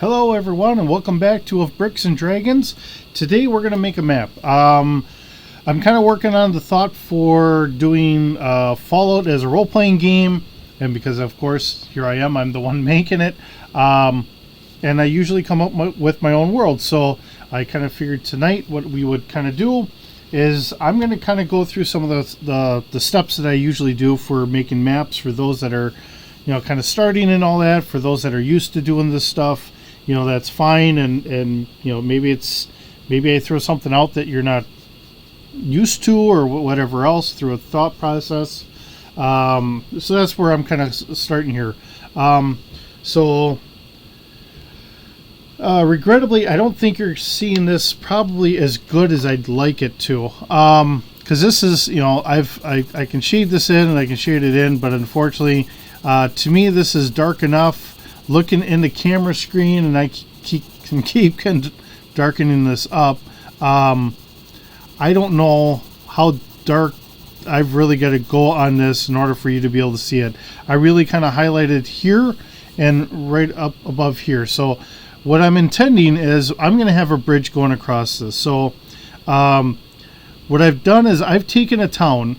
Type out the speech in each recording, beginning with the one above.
Hello everyone and welcome back to Of Bricks and Dragons. Today we're going to make a map. I'm kind of working on the thought for doing Fallout as a role-playing game, and because of course here I am, I'm the one making it, and I usually come up with my own world, so I kind of figured tonight what we would kind of do is I'm going to kind of go through some of the steps that I usually do for making maps for those that are kind of starting and all that. For those that are used to doing this stuff, that's fine, and maybe I throw something out that you're not used to or whatever else through a thought process. So that's where I'm kind of starting here. Regrettably, I don't think you're seeing this probably as good as I'd like it to. Because this is, I can shade this in and I can shade it in, but unfortunately, to me, this is dark enough looking in the camera screen, and I can keep darkening this up. I don't know how dark I've really got to go on this in order for you to be able to see it. I really kind of highlighted here and right up above here. So what I'm intending is I'm going to have a bridge going across this. So what I've done is I've taken a town,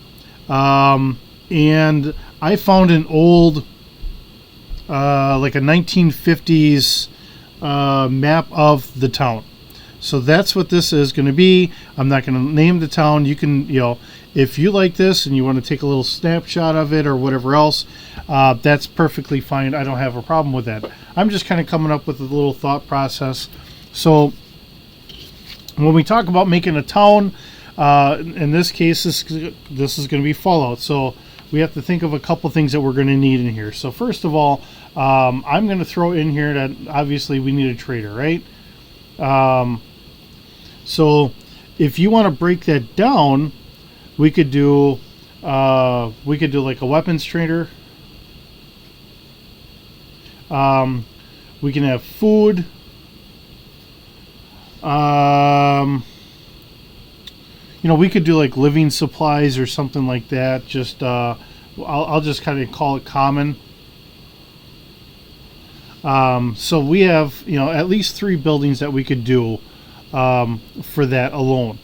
and I found an old like a 1950s map of the town. So that's what this is going to be. I'm not going to name the town. You can, if you like this and you want to take a little snapshot of it or whatever else, that's perfectly fine. I don't have a problem with that. I'm just kind of coming up with a little thought process. So when we talk about making a town, in this case, this is going to be Fallout. So we have to think of a couple things that we're going to need in here. So first of all, I'm going to throw in here that obviously we need a trader, right? So if you want to break that down, we could do like a weapons trader. We can have food. We could do like living supplies or something like that. Just I'll just kind of call it common. So we have at least 3 buildings that we could do for that alone.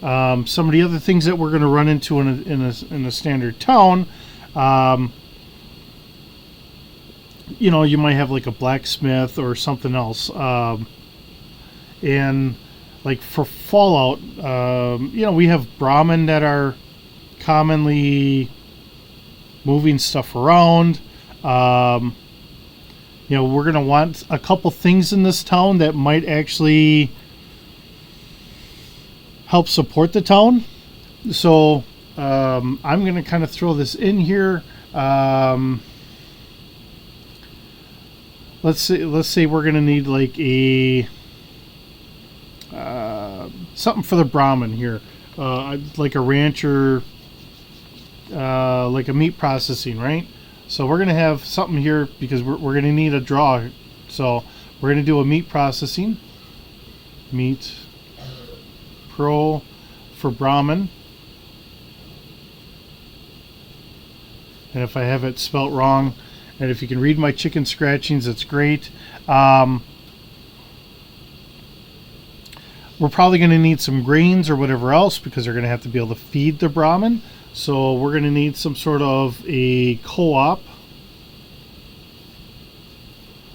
Some of the other things that we're going to run into in a standard town, you might have like a blacksmith or something else, and like for Fallout, we have Brahmin that are commonly moving stuff around. We're going to want a couple things in this town that might actually help support the town. So I'm going to kind of throw this in here. Let's say we're going to need like a something for the Brahmin here, like a rancher, like a meat processing, right? So we're going to have something here because we're going to need a draw. So we're going to do a meat processing, meat pro for Brahmin. And if I have it spelt wrong, and if you can read my chicken scratchings, that's great. We're probably going to need some grains or whatever else because they're going to have to be able to feed the Brahmin. So we're going to need some sort of a co-op,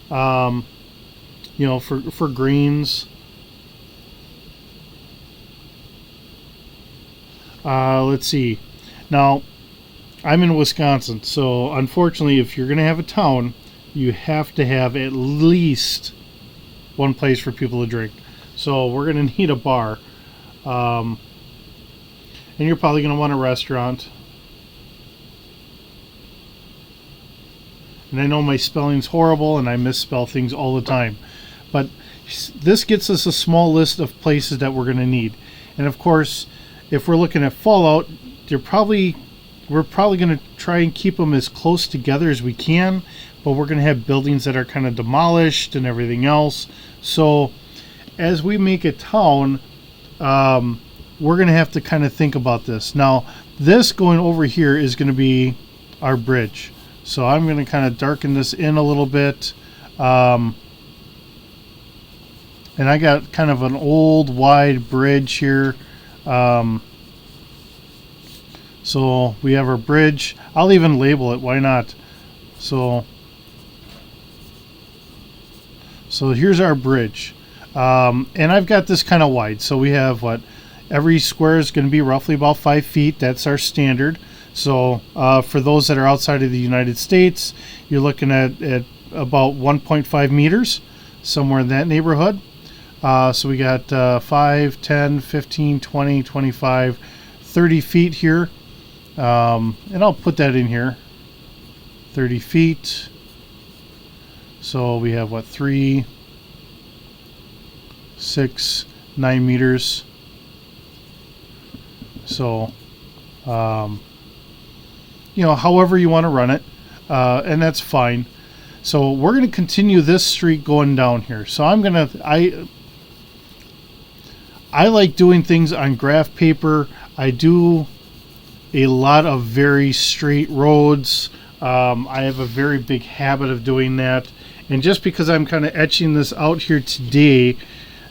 for greens. Let's see. Now, I'm in Wisconsin, so unfortunately, if you're going to have a town, you have to have at least one place for people to drink. So we're going to need a bar. And you're probably going to want a restaurant. And I know my spelling's horrible and I misspell things all the time. But this gets us a small list of places that we're going to need. And of course, if we're looking at Fallout, we're probably going to try and keep them as close together as we can. But we're going to have buildings that are kind of demolished and everything else. So as we make a town, we're going to have to kind of think about this. Now, this going over here is going to be our bridge. So I'm going to kind of darken this in a little bit. And I got kind of an old wide bridge here. So we have our bridge. I'll even label it, why not? So here's our bridge. And I've got this kind of wide. So we have what? Every square is going to be roughly about 5 feet. That's our standard. So for those that are outside of the United States, you're looking at about 1.5 meters, somewhere in that neighborhood. So we got 5, 10, 15, 20, 25, 30 feet here. And I'll put that in here. 30 feet. So we have what? 3, 6, 9 meters. So, you know, however you want to run it, and that's fine. So we're going to continue this street going down here. So I like doing things on graph paper. I do a lot of very straight roads. I have a very big habit of doing that. And just because I'm kind of etching this out here today,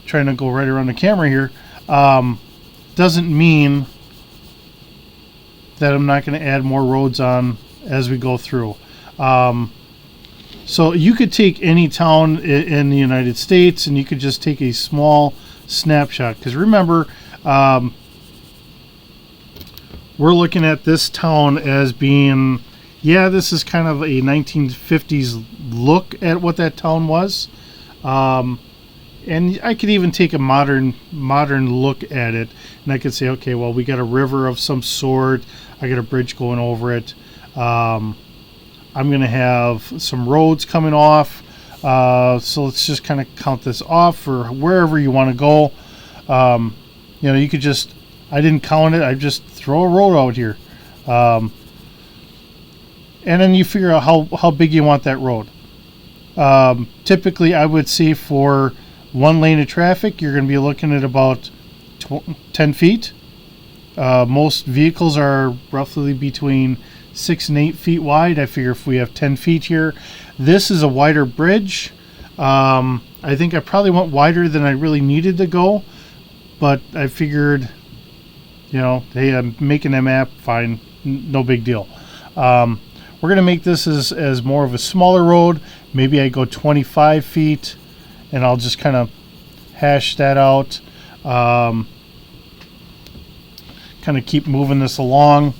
trying to go right around the camera here, doesn't mean that I'm not going to add more roads on as we go through. So you could take any town in the United States and you could just take a small snapshot. Because remember, we're looking at this town as being, yeah, this is kind of a 1950s look at what that town was. And I could even take a modern look at it, and I could say, okay, well, we got a river of some sort. I got a bridge going over it. I'm going to have some roads coming off. So let's just kind of count this off for wherever you want to go. You know, you could just, I didn't count it. I just throw a road out here. And then you figure out how big you want that road. Typically, I would say for one lane of traffic, you're going to be looking at about 10 feet. Most vehicles are roughly between 6 and 8 feet wide. I figure if we have 10 feet here, this is a wider bridge. I think I probably went wider than I really needed to go, but I figured, you know, hey, I'm making a map, fine, no big deal. We're going to make this as more of a smaller road. Maybe I go 25 feet, and I'll just kind of hash that out. Kind of keep moving this along.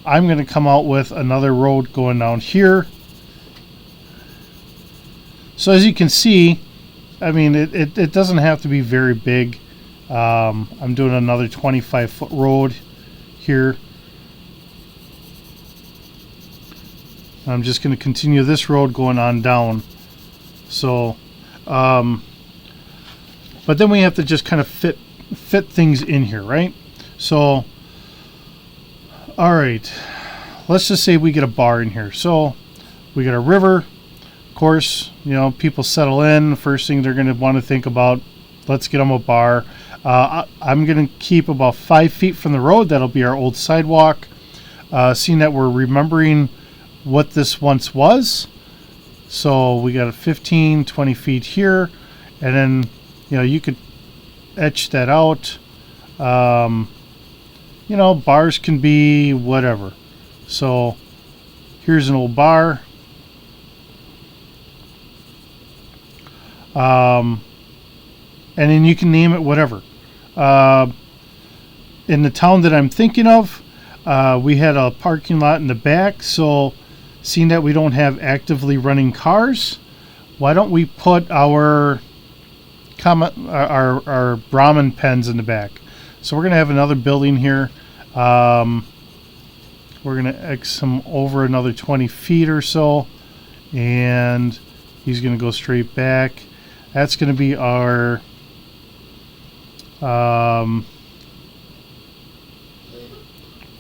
I'm going to come out with another road going down here. So as you can see, I mean, it doesn't have to be very big. I'm doing another 25-foot road here. I'm just going to continue this road going on down. So, but then we have to just kind of fit things in here, right? So, all right, let's just say we get a bar in here. So we got a river. Of course, you know, people settle in. First thing they're going to want to think about, let's get them a bar. I'm going to keep about 5 feet from the road. That'll be our old sidewalk. Seeing that we're remembering what this once was. So we got a 15, 20 feet here. And then, you know, you could etch that out. You know, bars can be whatever. So here's an old bar. And then you can name it whatever. In the town that I'm thinking of, we had a parking lot in the back. So seeing that we don't have actively running cars, why don't we put our Brahmin pens in the back? So we're going to have another building here. We're going to X him over another 20 feet or so, and he's going to go straight back. That's going to be our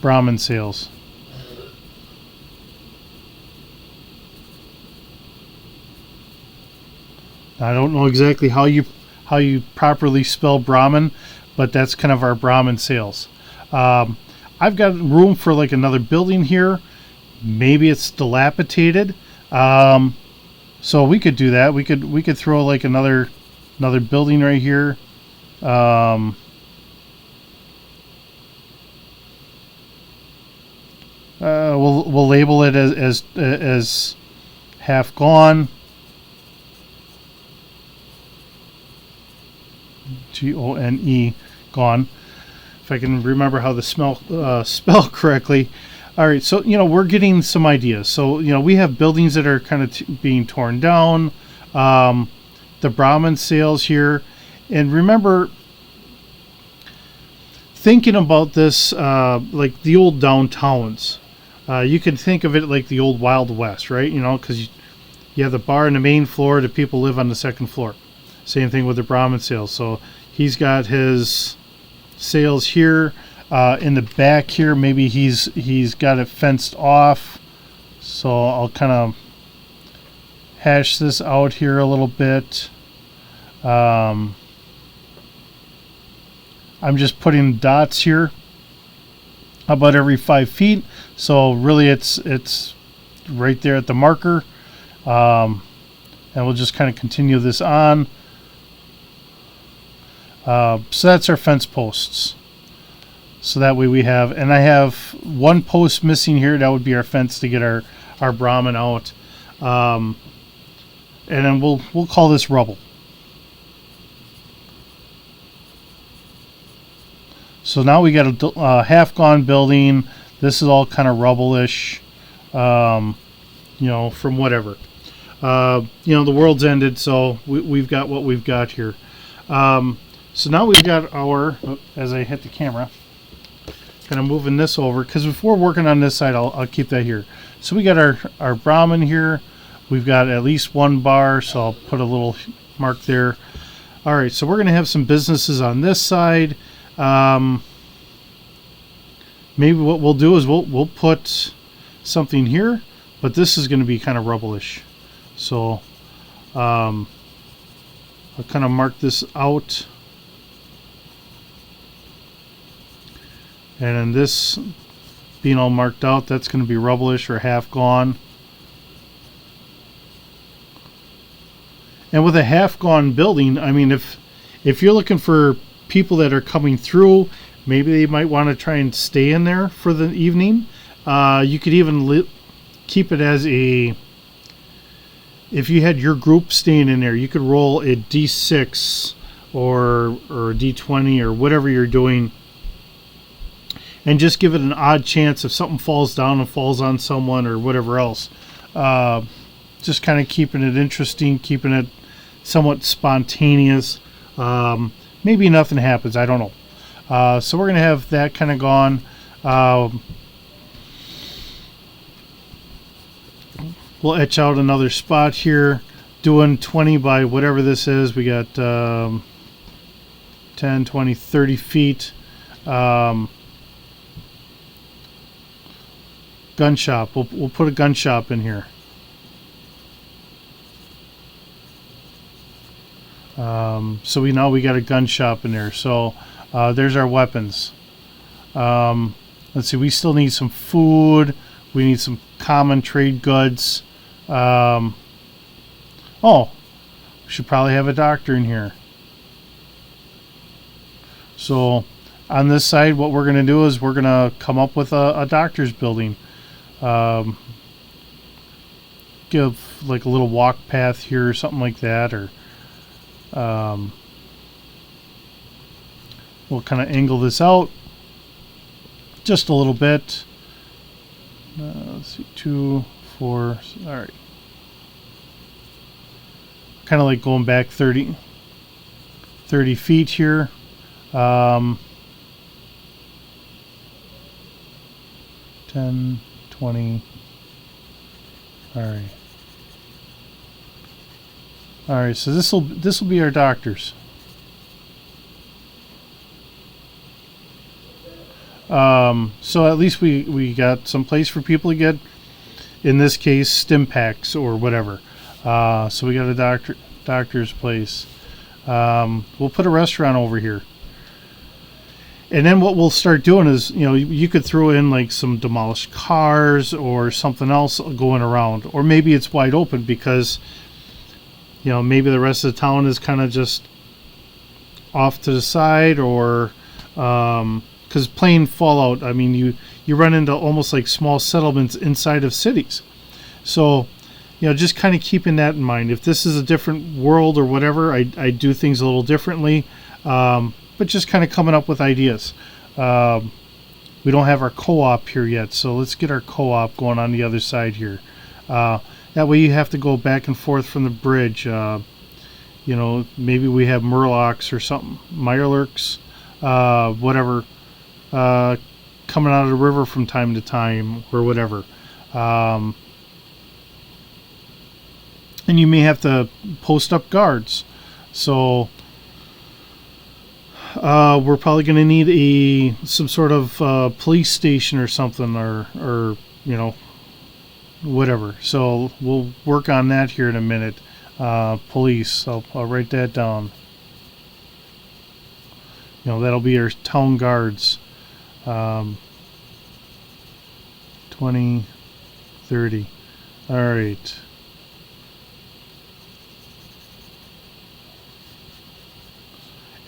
Brahmin sales. I don't know exactly how you properly spell Brahmin, but that's kind of our Brahmin sales. I've got room for like another building here. Maybe it's dilapidated. So we could do that. We could throw like another another building right here. We'll label it as half gone. Gone, gone. If I can remember how to spell correctly. All right, so we're getting some ideas. So we have buildings that are kind of being torn down. The Brahmin sales here, and remember, thinking about this like the old downtowns. You can think of it like the old Wild West, right? Because you have the bar on the main floor, the people live on the second floor. Same thing with the Brahmin sales. So he's got his sales here. In the back here, maybe he's got it fenced off. So I'll kind of hash this out here a little bit. I'm just putting dots here about every 5 feet. So really it's right there at the marker. And we'll just kind of continue this on. So that's our fence posts. So that way we have, and I have one post missing here. That would be our fence to get our Brahmin out. And then we'll call this rubble. So now we got a half-gone building. This is all kind of rubble-ish, from whatever. The world's ended, so we've got what we've got here. So now we've got as I hit the camera, kind of moving this over, because if we're working on this side, I'll keep that here. So we got our Brahmin here. We've got at least one bar, so I'll put a little mark there. All right, so we're going to have some businesses on this side. Maybe what we'll do is we'll put something here, but this is going to be kind of rubble-ish. So I'll kind of mark this out. And then this being all marked out, that's going to be rubble-ish or half gone. And with a half gone building, I mean, if you're looking for people that are coming through, maybe they might want to try and stay in there for the evening. You could even keep it as if you had your group staying in there, you could roll a D6 or a D20 or whatever you're doing, and just give it an odd chance if something falls down and falls on someone or whatever else. Just kind of keeping it interesting, keeping it somewhat spontaneous. Maybe nothing happens, I don't know. So we're going to have that kind of gone. We'll etch out another spot here, doing 20 by whatever this is. We got 10, 20, 30 feet. Gun shop. We'll put a gun shop in here. So we got a gun shop in there. So there's our weapons. Let's see. We still need some food. We need some common trade goods. We should probably have a doctor in here. So on this side, what we're going to do is we're going to come up with a doctor's building. Give like a little walk path here or something like that, or we'll kind of angle this out just a little bit. Let's see, 2, 4, all right. Kind of like going back 30 feet here. 10, 20. All right, so this will be our doctors. So at least we got some place for people to get, in this case, stim packs or whatever. So we got a doctor's place. We'll put a restaurant over here. And then what we'll start doing is, you could throw in like some demolished cars or something else going around, or maybe it's wide open because maybe the rest of the town is kind of just off to the side, or because playing Fallout, I mean, you run into almost like small settlements inside of cities. So, just kind of keeping that in mind. If this is a different world or whatever, I do things a little differently, but just kind of coming up with ideas. We don't have our co-op here yet, so let's get our co-op going on the other side here. That way you have to go back and forth from the bridge. Maybe we have Murlocs or something, Mirelurks, whatever, coming out of the river from time to time or whatever. And you may have to post up guards. So we're probably going to need some sort of police station or something, or whatever. So we'll work on that here in a minute. Police. I'll write that down. That'll be our town guards. 20, 30. All right.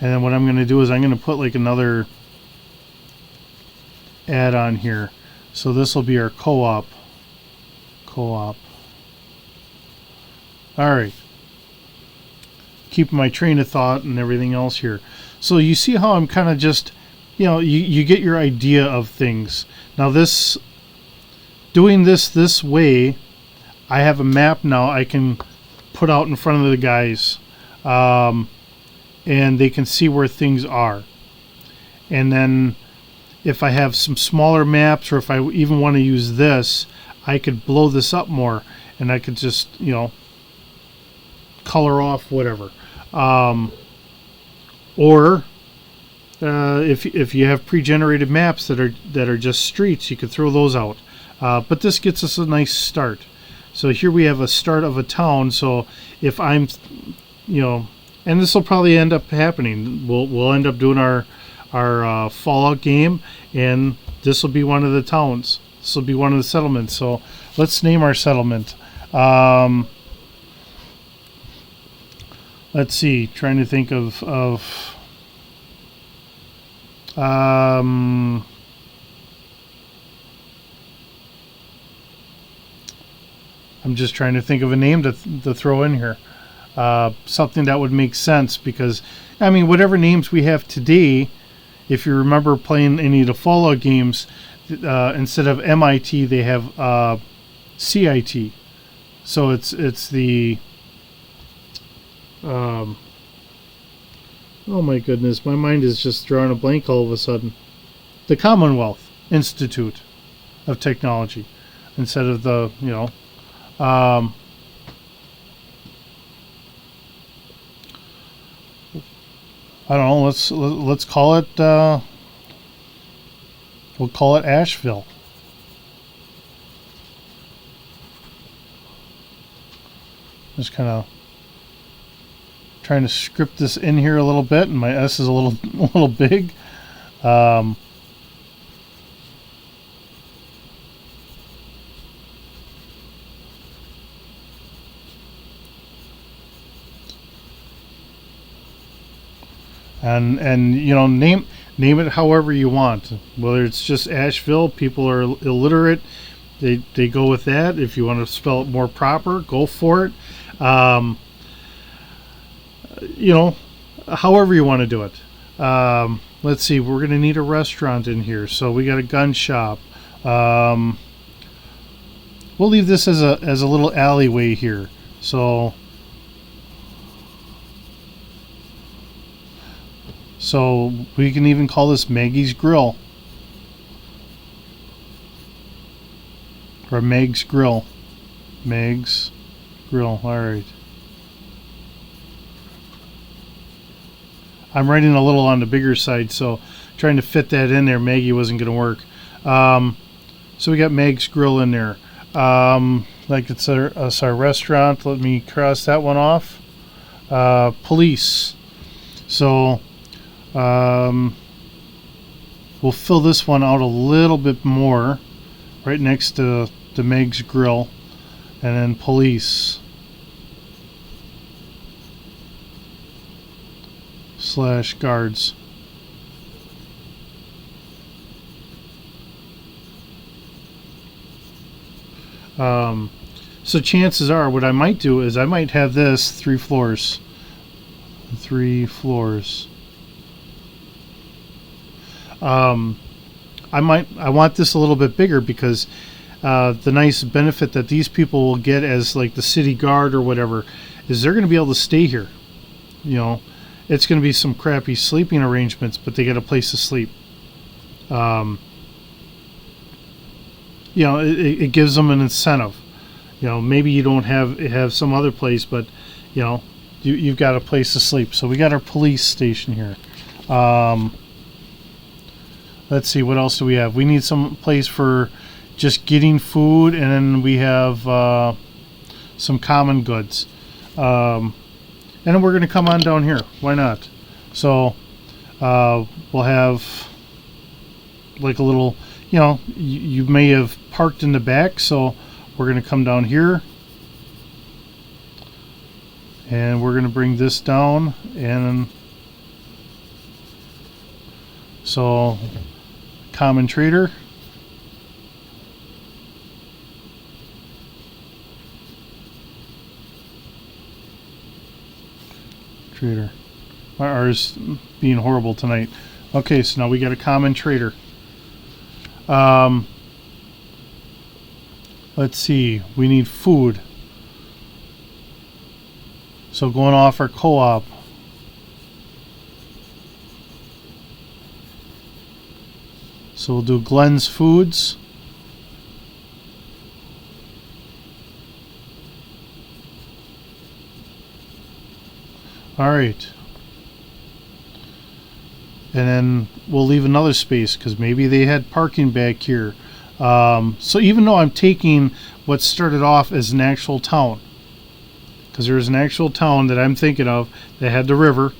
And then what I'm going to do is I'm going to put like another add on here. So this will be our co-op. Co-op. All right. Keeping my train of thought and everything else here. So you see how I'm kind of just, you get your idea of things. Now doing this way, I have a map now I can put out in front of the guys. And they can see where things are. And then if I have some smaller maps, or if I even want to use this, I could blow this up more, and I could just color off whatever. Or if you have pre-generated maps that are just streets, you could throw those out. But this gets us a nice start. So here we have a start of a town. So if I'm and this will probably end up happening. We'll end up doing our Fallout game, and this will be one of the towns. This will be one of the settlements. So let's name our settlement. Let's see. Trying to think of I'm just trying to think of a name to throw in here. Something that would make sense, because whatever names we have today, if you remember playing any of the Fallout games, instead of MIT they have CIT. So it's the oh my goodness, my mind is just drawing a blank all of a sudden. The Commonwealth Institute of Technology instead of the I don't know. Let's call it. We'll call it Asheville. Just kind of trying to script this in here a little bit, and my S is a little big. And name it however you want. Whether it's just Asheville, people are illiterate, they go with that. If you want to spell it more proper, go for it. However you want to do it. Let's see, we're going to need a restaurant in here, so we got a gun shop. We'll leave this as a little alleyway here. So we can even call this Maggie's Grill. Or Meg's Grill. Meg's Grill. Alright. I'm writing a little on the bigger side, so trying to fit that in there, Maggie wasn't going to work. So we got Meg's Grill in there. Like it's our restaurant. Let me cross that one off. Police. So we'll fill this one out a little bit more, right next to the Meg's Grill, and then police. slash guards. So chances are what I might do is I might have this 3 floors. 3 floors. I want this a little bit bigger because the nice benefit that these people will get as like the city guard or whatever is they're going to be able to stay here. You know, it's going to be some crappy sleeping arrangements, but they get a place to sleep. You know, it gives them an incentive. You know, maybe you don't have some other place, but you know, you've got a place to sleep. So we got our police station here. Let's see, what else do we have? We need some place for just getting food, and then we have some common goods. And then we're going to come on down here. Why not? So we'll have like a little, you know, you may have parked in the back, so we're going to come down here. And we're going to bring this down, and so common trader. Trader. My R is being horrible tonight. Okay, so now we got a common trader. Let's see. We need food. So going off our co-op. So we'll do Glenn's Foods. All right. And then we'll leave another space because maybe they had parking back here. So even though I'm taking what started off as an actual town, because there was an actual town that I'm thinking of that had the river,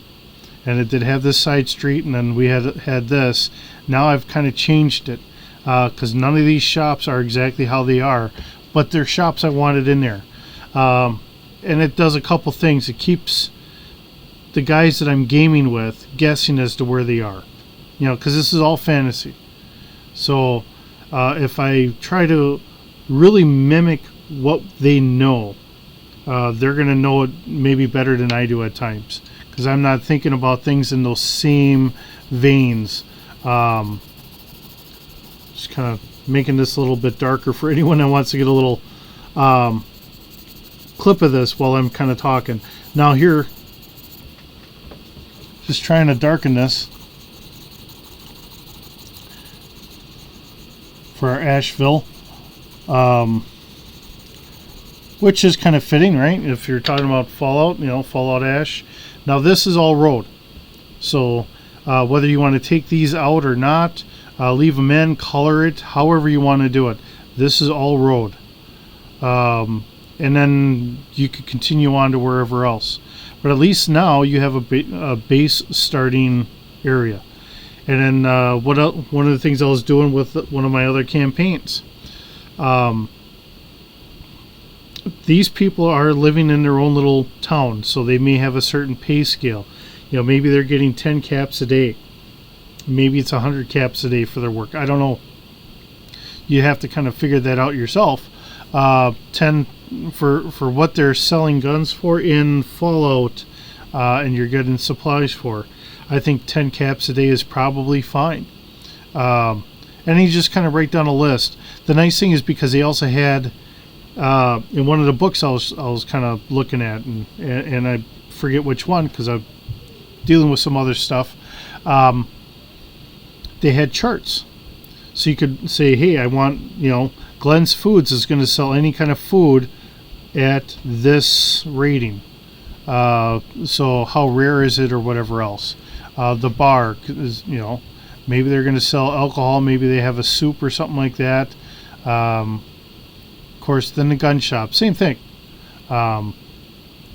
and it did have this side street, and then we had this. Now I've kind of changed it because none of these shops are exactly how they are, but they're shops I wanted in there. And it does a couple things. It keeps the guys that I'm gaming with guessing as to where they are, you know, because this is all fantasy. So if I try to really mimic what they know, they're going to know it maybe better than I do at times, because I'm not thinking about things in those same veins. Just kind of making this a little bit darker for anyone that wants to get a little clip of this while I'm kind of talking. Now here, just trying to darken this for our Asheville. Which is kind of fitting, right? If you're talking about Fallout, you know, Fallout Ash. Now this is all road. So whether you want to take these out or not, leave them in, color it, however you want to do it. This is all road. And then you could continue on to wherever else. But at least now you have a base starting area. And then one of the things I was doing with one of my other campaigns, these people are living in their own little town, so they may have a certain pay scale. You know, maybe they're getting 10 caps a day. Maybe it's 100 caps a day for their work. I don't know. You have to kind of figure that out yourself. 10 for what they're selling guns for in Fallout, and you're getting supplies for. I think 10 caps a day is probably fine. And you just kind of write down a list. The nice thing is because they also had in one of the books I was kind of looking at, and I forget which one because I'm dealing with some other stuff. They had charts, so you could say, hey, I want, you know, Glenn's Foods is going to sell any kind of food at this rating. So how rare is it or whatever else. The bar is, you know, maybe they're going to sell alcohol, maybe they have a soup or something like that. Of course, then the gun shop, same thing. You know,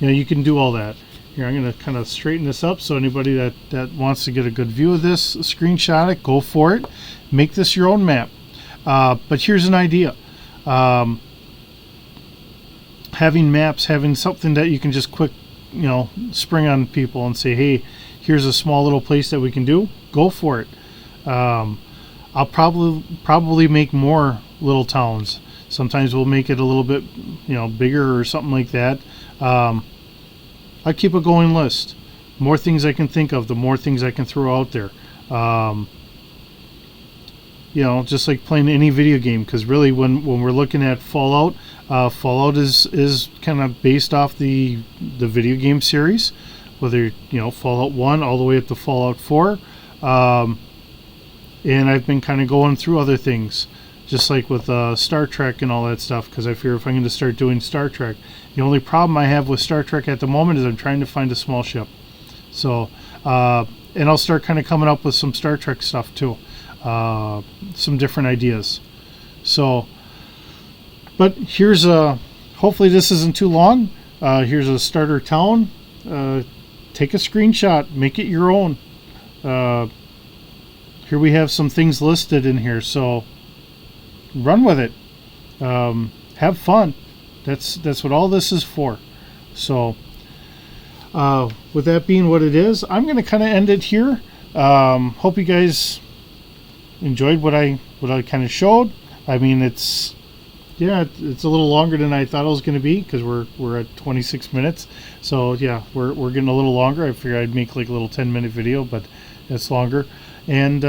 you can do all that. Here, I'm going to kind of straighten this up so anybody that wants to get a good view of this, screenshot it, go for it. Make this your own map. But here's an idea. Having maps, having something that you can just quick spring on people and say, hey, here's a small little place that we can do. Go for it. I'll probably make more little towns. Sometimes we'll make it a little bit bigger or something like that. I keep a going list. More things I can think of, the more things I can throw out there. Just like playing any video game, because really when we're looking at Fallout, Fallout is kind of based off the video game series, whether Fallout 1 all the way up to Fallout 4. And I've been kind of going through other things, just like with Star Trek and all that stuff, because I fear if I'm going to start doing Star Trek, the only problem I have with Star Trek at the moment is I'm trying to find a small ship. So, and I'll start kind of coming up with some Star Trek stuff too, some different ideas. So, but here's hopefully this isn't too long. Here's a starter town. Take a screenshot, make it your own. Here we have some things listed in here, so run with it. Have fun. That's what all this is for. So, with that being what it is, I'm going to kind of end it here. Hope you guys enjoyed what I kind of showed. I mean, it's a little longer than I thought it was going to be, because we're at 26 minutes. So yeah, we're getting a little longer. I figured I'd make like a little 10-minute video, but it's longer. And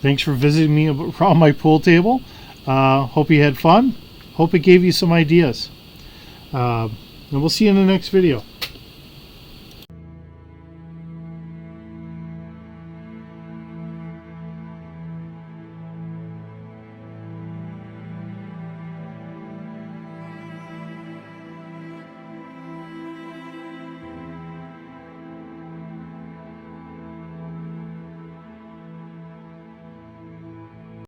thanks for visiting me around my pool table. Hope you had fun. Hope it gave you some ideas. And we'll see you in the next video.